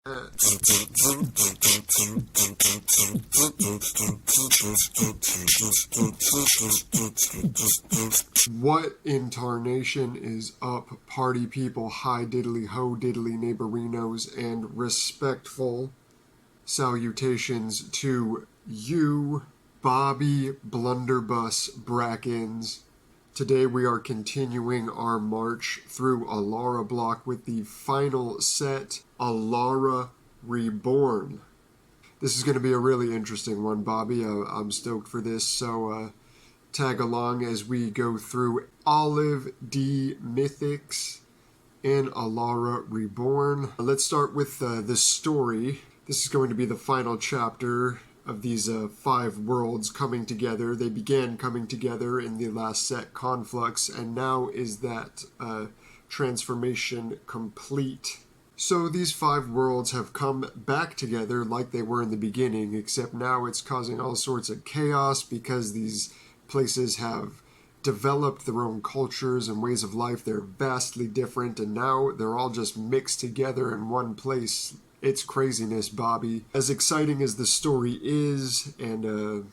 What in tarnation is up, party people? Hi diddly ho diddly neighborinos, and respectful salutations to you, Bobby Blunderbuss Brackens. Today we are continuing our march through Alara block with the final set, Alara Reborn. This is going to be a really interesting one, Bobby. I'm stoked for this, so tag along as we go through Olive D Mythics and Alara Reborn. Let's start with the story. This is going to be the final chapter of these 5 worlds coming together. They began coming together in the last set, Conflux, and now is that transformation complete. So these 5 worlds have come back together like they were in the beginning, except now it's causing all sorts of chaos because these places have developed their own cultures and ways of life. They're vastly different, and now they're all just mixed together in one place. It's craziness, Bobby. As exciting as the story is, and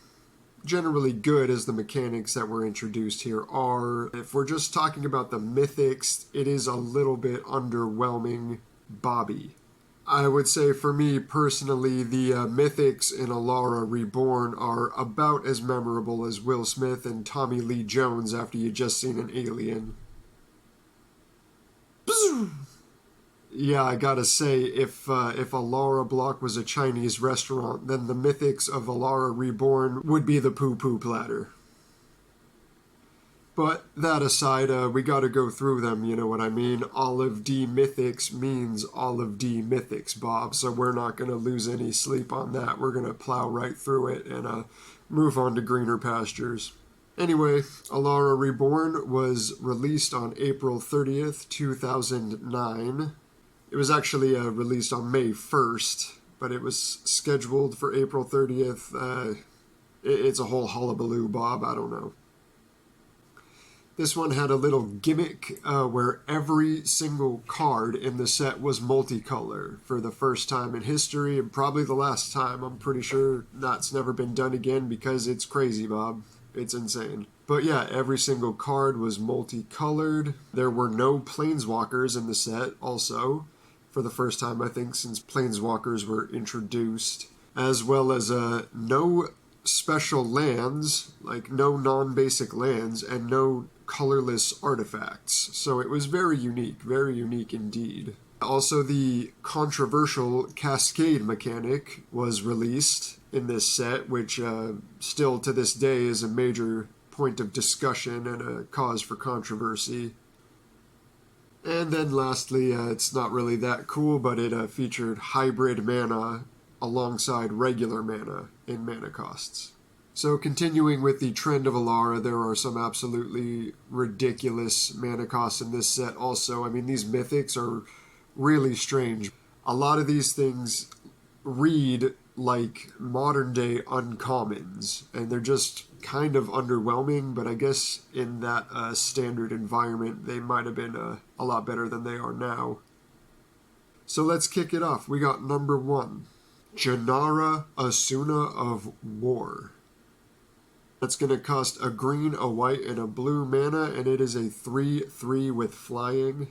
generally good as the mechanics that were introduced here are, if we're just talking about the Mythics, it is a little bit underwhelming, Bobby. I would say for me personally, the Mythics in Alara Reborn are about as memorable as Will Smith and Tommy Lee Jones after you just seen an alien. Yeah, I gotta say, if Alara block was a Chinese restaurant, then the Mythics of Alara Reborn would be the poo-poo platter. But that aside, we gotta go through them, you know what I mean? Olive D Mythics means Olive D Mythics, Bob, so we're not gonna lose any sleep on that. We're gonna plow right through it and move on to greener pastures. Anyway, Alara Reborn was released on April 30th, 2009. It was actually released on May 1st, but it was scheduled for April 30th. It's a whole hullabaloo, Bob. I don't know. This one had a little gimmick where every single card in the set was multicolor for the first time in history, and probably the last time. I'm pretty sure that's never been done again because it's crazy, Bob. It's insane. But yeah, every single card was multicolored. There were no planeswalkers in the set also, for the first time, I think, since planeswalkers were introduced, as well as no special lands, like no non-basic lands, and no colorless artifacts. So it was very unique indeed. Also, the controversial Cascade mechanic was released in this set, which still to this day is a major point of discussion and a cause for controversy. And then lastly, it's not really that cool, but it featured hybrid mana alongside regular mana in mana costs. So continuing with the trend of Alara, there are some absolutely ridiculous mana costs in this set also. I mean, these Mythics are really strange. A lot of these things read like modern day uncommons, and they're just kind of underwhelming, but I guess in that standard environment they might have been a lot better than they are now. So let's kick it off. We got number 1, Janara Asuna of War. That's going to cost a green, a white, and a blue mana, and it is a 3/3 with flying.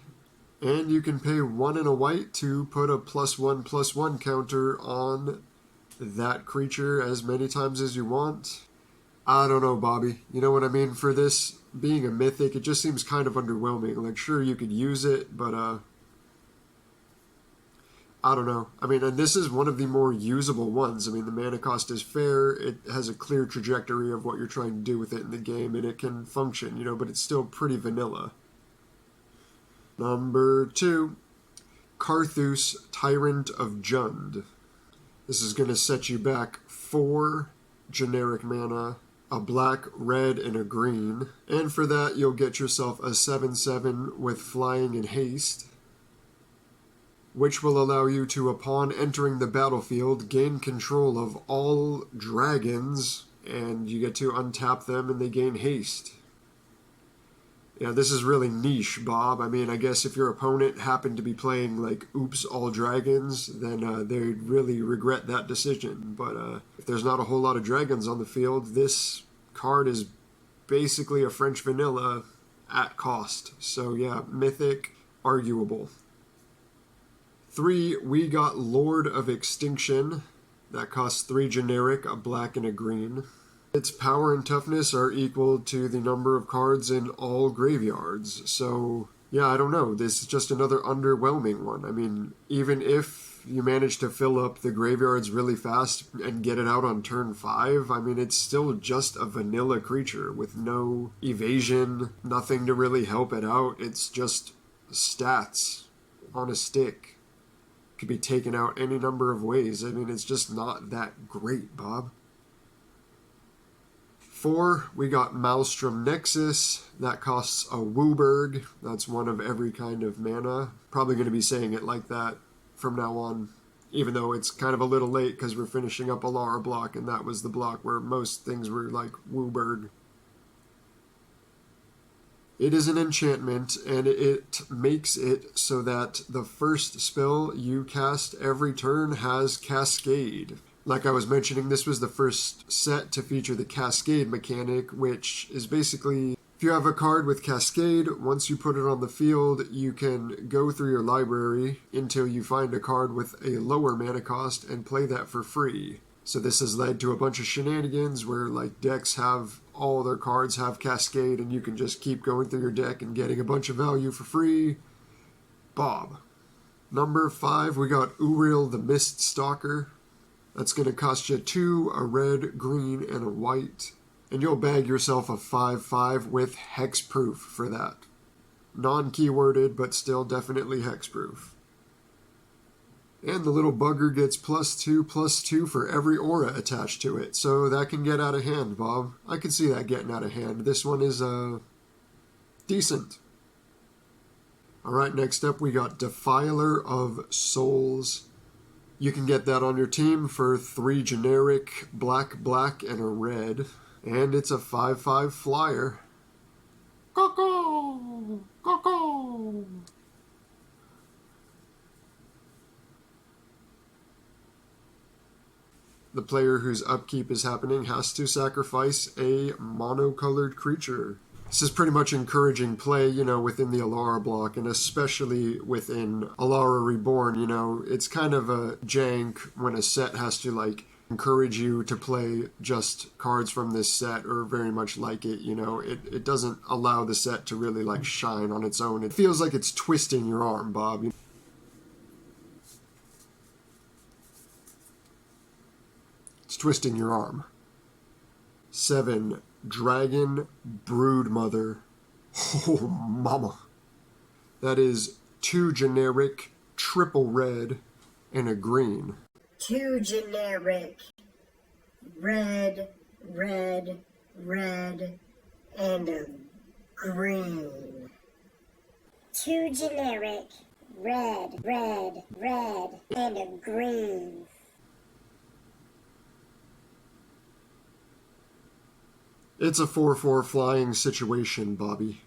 And you can pay 1 and a white to put a +1/+1 counter on that creature as many times as you want. I don't know, Bobby. You know what I mean? For this being a mythic, it just seems kind of underwhelming. Like, sure, you could use it, but I don't know. I mean, and this is one of the more usable ones. I mean, the mana cost is fair. It has a clear trajectory of what you're trying to do with it in the game, and it can function, you know, but it's still pretty vanilla. Number 2, Karthus, Tyrant of Jund. This is going to set you back 4 generic mana, a black, red, and a green. And for that, you'll get yourself a 7/7 with flying and haste, which will allow you to, upon entering the battlefield, gain control of all dragons, and you get to untap them and they gain haste. Yeah, this is really niche, Bob. I mean, I guess if your opponent happened to be playing, like, Oops, All Dragons, then they'd really regret that decision. But if there's not a whole lot of dragons on the field, this card is basically a French vanilla at cost. So yeah, Mythic, arguable. 3, we got Lord of Extinction. That costs 3 generic, a black and a green. Its power and toughness are equal to the number of cards in all graveyards. So, yeah, I don't know. This is just another underwhelming one. I mean, even if you manage to fill up the graveyards really fast and get it out on turn 5, I mean, it's still just a vanilla creature with no evasion, nothing to really help it out. It's just stats on a stick. Could be taken out any number of ways. I mean, it's just not that great, Bob. 4, we got Maelstrom Nexus. That costs a Wooburg. That's one of every kind of mana. Probably going to be saying it like that from now on, even though it's kind of a little late because we're finishing up Alara block, and that was the block where most things were like Wooburg. It is an enchantment, and it makes it so that the first spell you cast every turn has Cascade. Like I was mentioning, this was the first set to feature the Cascade mechanic, which is basically, if you have a card with Cascade, once you put it on the field, you can go through your library until you find a card with a lower mana cost and play that for free. So this has led to a bunch of shenanigans where like decks have all their cards have Cascade and you can just keep going through your deck and getting a bunch of value for free. Bob. Number 5, we got Uriel the Mist Stalker. That's going to cost you 2, a red, green, and a white. And you'll bag yourself a 5/5 with hexproof for that. Non-keyworded, but still definitely hexproof. And the little bugger gets +2/+2 for every aura attached to it. So that can get out of hand, Bob. I can see that getting out of hand. This one is decent. Alright, next up we got Defiler of Souls. You can get that on your team for 3 generic, black, black, and a red. And it's a 5/5 flyer. Caw-caw! Caw-caw! The player whose upkeep is happening has to sacrifice a monocolored creature. This is pretty much encouraging play, you know, within the Alara block, and especially within Alara Reborn, you know. It's kind of a jank when a set has to, like, encourage you to play just cards from this set, or very much like it, you know. It doesn't allow the set to really, like, shine on its own. It feels like it's twisting your arm, Bob. It's twisting your arm. 7. Dragon Broodmother. Oh, mama. That is 2 generic, triple red, and a green. 2 generic, red, red, red, and a green. 2 generic, red, red, red, and a green. It's a 4/4 flying situation, Bobby.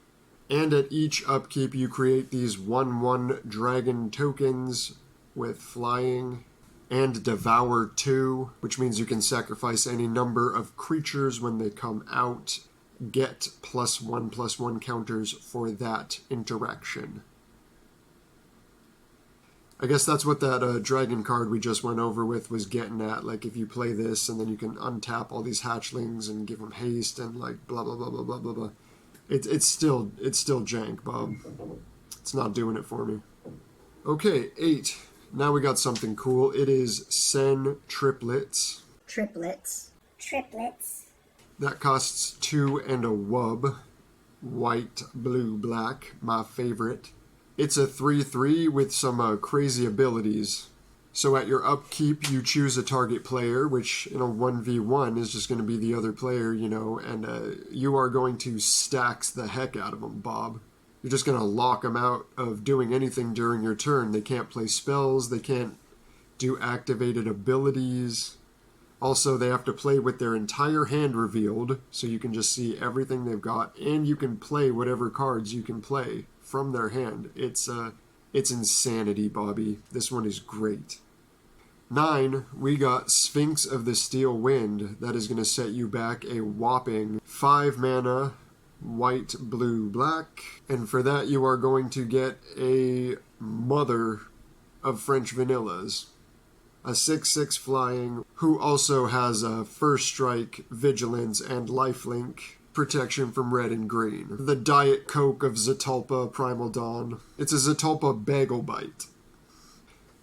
And at each upkeep you create these 1/1 dragon tokens with flying and Devour 2, which means you can sacrifice any number of creatures when they come out. Get +1/+1 counters for that interaction. I guess that's what that dragon card we just went over with was getting at. Like, if you play this, and then you can untap all these hatchlings and give them haste and, like, blah, blah, blah, blah, blah, blah, blah. It's still jank, Bob. It's not doing it for me. Okay, 8. Now we got something cool. It is Sen Triplets. Triplets. Triplets. That costs 2 and a wub. White, blue, black. My favorite. It's a 3/3 with some crazy abilities. So at your upkeep, you choose a target player, which in a 1v1 is just going to be the other player, you know, and you are going to stacks the heck out of them, Bob. You're just going to lock them out of doing anything during your turn. They can't play spells, they can't do activated abilities. Also, they have to play with their entire hand revealed, so you can just see everything they've got, and you can play whatever cards you can play from their hand. It's insanity, Bobby. This one is great. 9, we got Sphinx of the Steel Wind. That is going to set you back a whopping 5 mana, white, blue, black. And for that, you are going to get a mother of French vanillas. A 6/6 flying, who also has a first strike, vigilance, and lifelink protection from red and green. The Diet Coke of Zetalpa Primal Dawn. It's a Zetalpa Bagel Bite.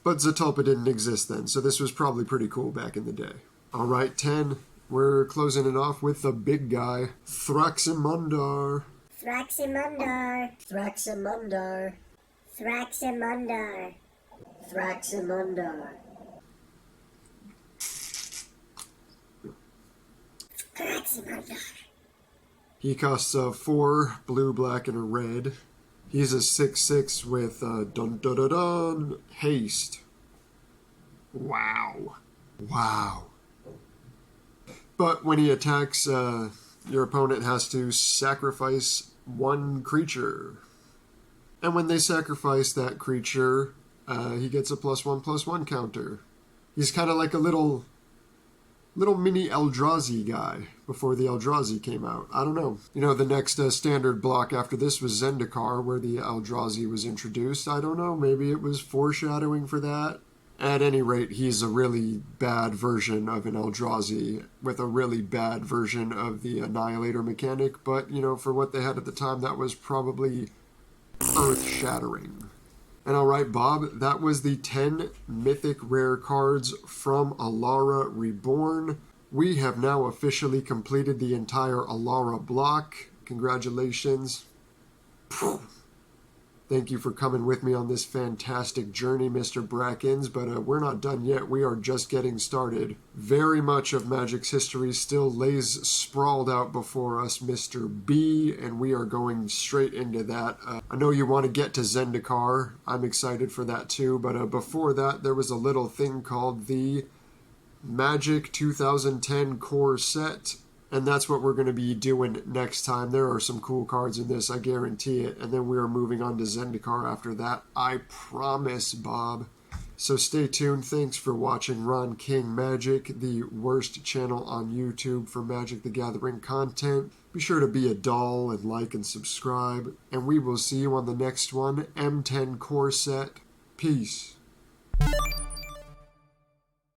But Zetalpa didn't exist then, so this was probably pretty cool back in the day. Alright, 10. We're closing it off with the big guy, Thraximundar. Thraximundar. Thraximundar. Thraximundar. Thraximundar. Thraximundar. He costs 4 blue, black, and a red. He's a 6/6 with dun dun dun dun haste. Wow. Wow. But when he attacks, your opponent has to sacrifice 1 creature. And when they sacrifice that creature, he gets a +1/+1 counter. He's kind of like a little mini Eldrazi guy before the Eldrazi came out. I don't know. You know, the next standard block after this was Zendikar, where the Eldrazi was introduced. I don't know. Maybe it was foreshadowing for that. At any rate, he's a really bad version of an Eldrazi with a really bad version of the Annihilator mechanic. But, you know, for what they had at the time, that was probably earth-shattering. And alright, Bob, that was the 10 mythic rare cards from Alara Reborn. We have now officially completed the entire Alara block. Congratulations. Thank you for coming with me on this fantastic journey, Mr. Brackens, but we're not done yet. We are just getting started. Very much of Magic's history still lays sprawled out before us, Mr. B, and we are going straight into that. I know you want to get to Zendikar. I'm excited for that too, but before that, there was a little thing called the Magic 2010 Core Set. And that's what we're going to be doing next time. There are some cool cards in this, I guarantee it. And then we are moving on to Zendikar after that. I promise, Bob. So stay tuned. Thanks for watching Ron King Magic, the worst channel on YouTube for Magic the Gathering content. Be sure to be a doll and like and subscribe. And we will see you on the next one, M10 Core Set. Peace.